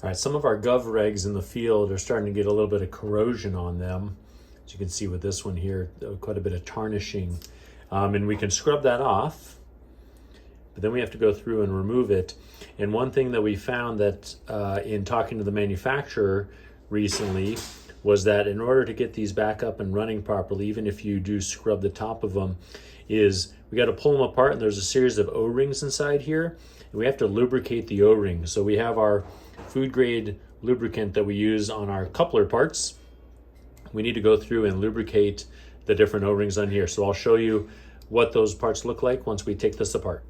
All right, some of our Gov Regs in the field are starting to get a little bit of corrosion on them. As you can see with this one here, quite a bit of tarnishing. And we can scrub that off, but then we have to go through and remove it. And one thing that we found that in talking to the manufacturer recently was that in order to get these back up and running properly, even if you do scrub the top of them, is we got to pull them apart, and there's a series of O-rings inside here, and we have to lubricate the O-rings. So we have our food grade lubricant that we use on our coupler parts. We need to go through and lubricate the different O-rings on here. So I'll show you what those parts look like once we take this apart.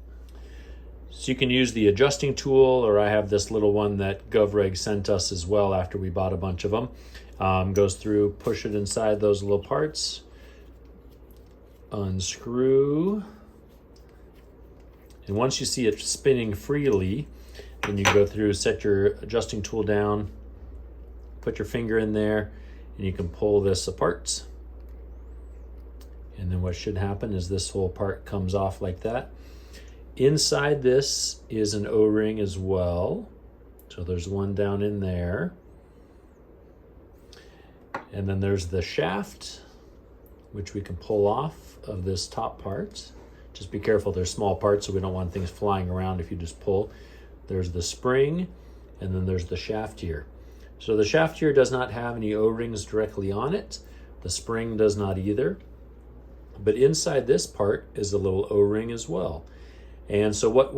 So you can use the adjusting tool, or I have this little one that Gov Reg sent us as well after we bought a bunch of them. Goes through, push it inside those little parts, unscrew, and once you see it spinning freely, then you go through, set your adjusting tool down, put your finger in there, and you can pull this apart. And then what should happen is this whole part comes off like that. Inside this is an O-ring as well. So there's one down in there. And then there's the shaft, which we can pull off of this top part. Just be careful, they're small parts, so we don't want things flying around if you just pull. There's the spring, and then there's the shaft here. So the shaft here does not have any O-rings directly on it. The spring does not either. But inside this part is a little O-ring as well. And so what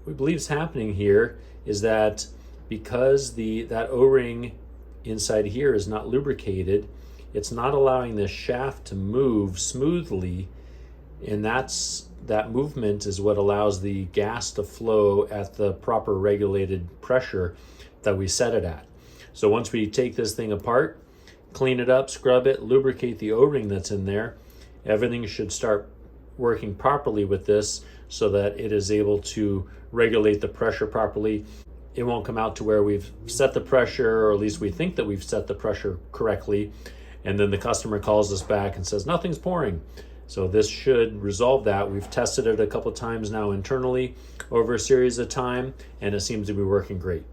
we believe is happening here is that because that O-ring inside here is not lubricated, it's not allowing the shaft to move smoothly, and that movement is what allows the gas to flow at the proper regulated pressure that we set it at. So once we take this thing apart, clean it up, scrub it, lubricate the O-ring that's in there, everything should start working properly with this so that it is able to regulate the pressure properly. It won't come out to where we've set the pressure, or at least we think that we've set the pressure correctly, and then the customer calls us back and says nothing's pouring. So this should resolve that. We've tested it a couple times now internally over a series of time, and it seems to be working great.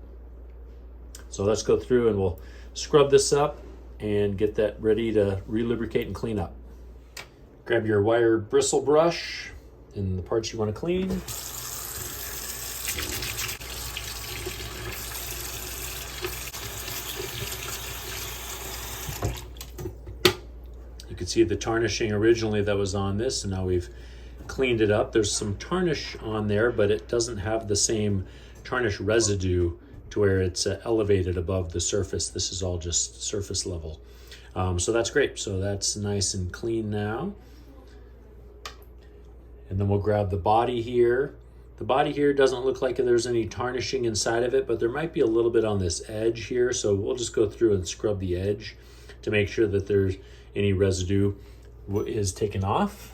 So let's go through and we'll scrub this up and get that ready to relubricate and clean up. Grab your wire bristle brush and the parts you want to clean. You can see the tarnishing originally that was on this, and now we've cleaned it up. There's some tarnish on there, but it doesn't have the same tarnish residue to where it's elevated above the surface. This is all just surface level. So that's great. So that's nice and clean now. And then we'll grab the body here. The body here doesn't look like there's any tarnishing inside of it, but there might be a little bit on this edge here. So we'll just go through and scrub the edge to make sure that there's any residue is taken off.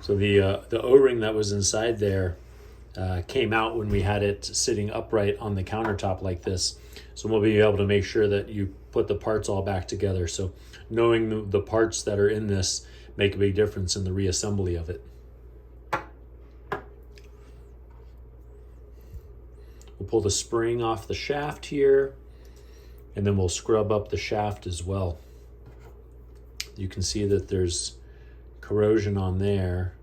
So the O-ring that was inside there came out when we had it sitting upright on the countertop like this. So we'll be able to make sure that you put the parts all back together. So knowing the parts that are in this make a big difference in the reassembly of it. We'll pull the spring off the shaft here, and then we'll scrub up the shaft as well. You can see that there's corrosion on there,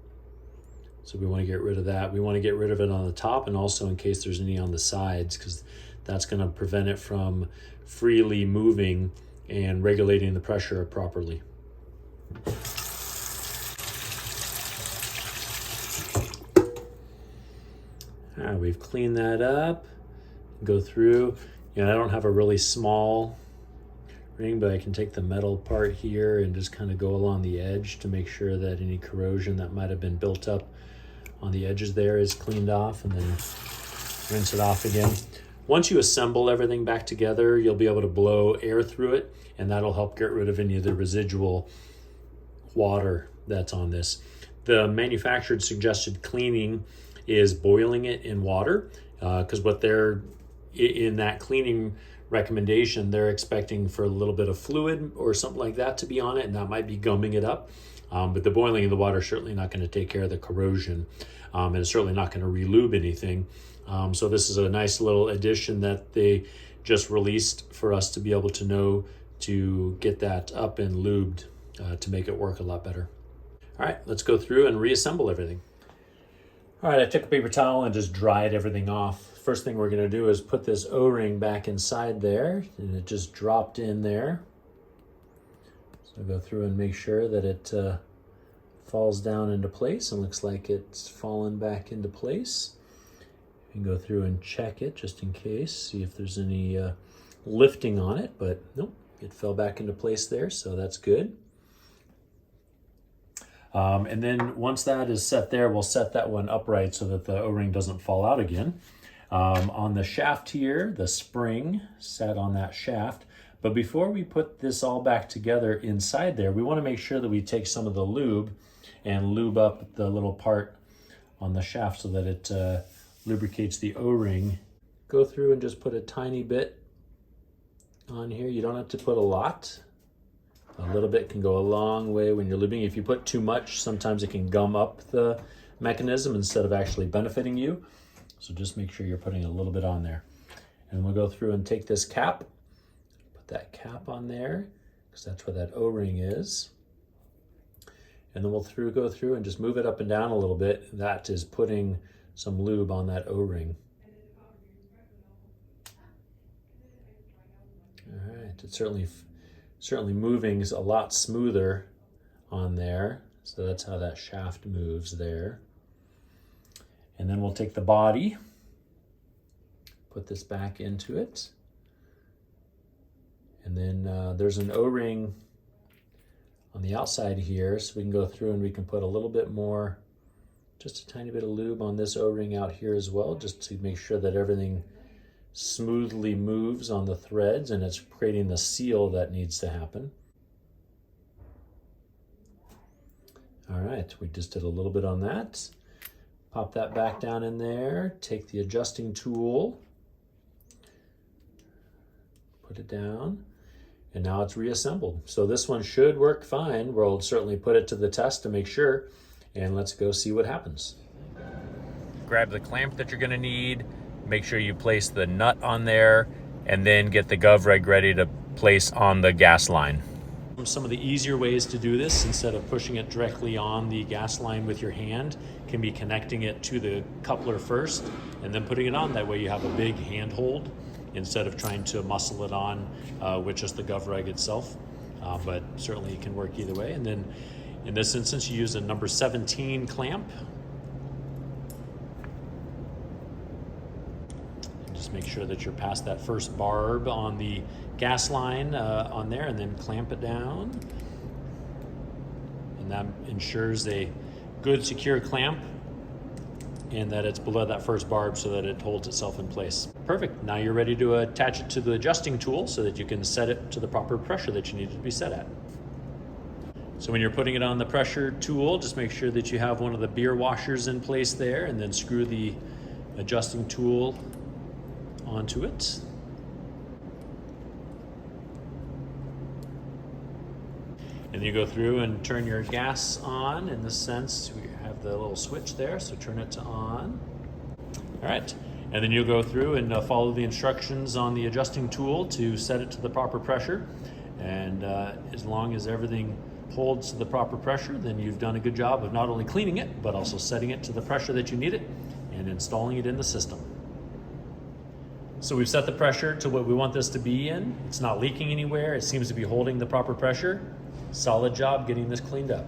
so we want to get rid of that. We want to get rid of it on the top, and also in case there's any on the sides, because that's going to prevent it from freely moving and regulating the pressure properly. All right, we've cleaned that up. Go through. I don't have a really small ring, but I can take the metal part here and just kind of go along the edge to make sure that any corrosion that might have been built up on the edges there is cleaned off, and then rinse it off again. Once you assemble everything back together, you'll be able to blow air through it, and that'll help get rid of any of the residual water that's on this. The manufactured suggested cleaning is boiling it in water, because what they're in that cleaning recommendation, they're expecting for a little bit of fluid or something like that to be on it, and that might be gumming it up. But the boiling of the water is certainly not going to take care of the corrosion, and it's certainly not going to relube anything. So this is a nice little addition that they just released for us to be able to know to get that up and lubed to make it work a lot better. All right, let's go through and reassemble everything. All right, I took a paper towel and just dried everything off. First thing we're going to do is put this O-ring back inside there, and it just dropped in there. So go through and make sure that it falls down into place, and looks like it's fallen back into place. You can go through and check it just in case, see if there's any lifting on it, but nope, it fell back into place there, so that's good. And then once that is set there, we'll set that one upright so that the O-ring doesn't fall out again. On the shaft here, the spring sat on that shaft. But before we put this all back together inside there, we want to make sure that we take some of the lube and lube up the little part on the shaft so that it lubricates the O-ring. Go through and just put a tiny bit on here. You don't have to put a lot. A little bit can go a long way when you're lubing. If you put too much, sometimes it can gum up the mechanism instead of actually benefiting you. So just make sure you're putting a little bit on there. And we'll go through and take this cap, put that cap on there, because that's where that O-ring is. And then we'll go through and just move it up and down a little bit. That is putting some lube on that O-ring. All right, it's certainly moving is a lot smoother on there. So that's how that shaft moves there. And then we'll take the body, put this back into it. And then there's an O-ring on the outside here, so we can go through and we can put a little bit more, just a tiny bit of lube on this O-ring out here as well, just to make sure that everything smoothly moves on the threads and it's creating the seal that needs to happen. All right, we just did a little bit on that. Pop that back down in there, take the adjusting tool, put it down, and now it's reassembled. So this one should work fine. We'll certainly put it to the test to make sure, and let's go see what happens. Grab the clamp that you're gonna need, make sure you place the nut on there, and then get the Gov Reg ready to place on the gas line. Some of the easier ways to do this, instead of pushing it directly on the gas line with your hand, can be connecting it to the coupler first and then putting it on. That way you have a big handhold instead of trying to muscle it on with just the Gov Reg itself. But certainly it can work either way. And then in this instance, you use a number 17 clamp. And just make sure that you're past that first barb on the gas line on there, and then clamp it down. And that ensures a good secure clamp and that it's below that first barb so that it holds itself in place. Perfect. Now you're ready to attach it to the adjusting tool so that you can set it to the proper pressure that you need it to be set at. So when you're putting it on the pressure tool, just make sure that you have one of the beer washers in place there, and then screw the adjusting tool onto it. And you go through and turn your gas on. In this sense, we have the little switch there, so turn it to on. All right, and then you'll go through and follow the instructions on the adjusting tool to set it to the proper pressure. And as long as everything holds to the proper pressure, then you've done a good job of not only cleaning it, but also setting it to the pressure that you need it and installing it in the system. So we've set the pressure to what we want this to be in. It's not leaking anywhere. It seems to be holding the proper pressure. Solid job getting this cleaned up.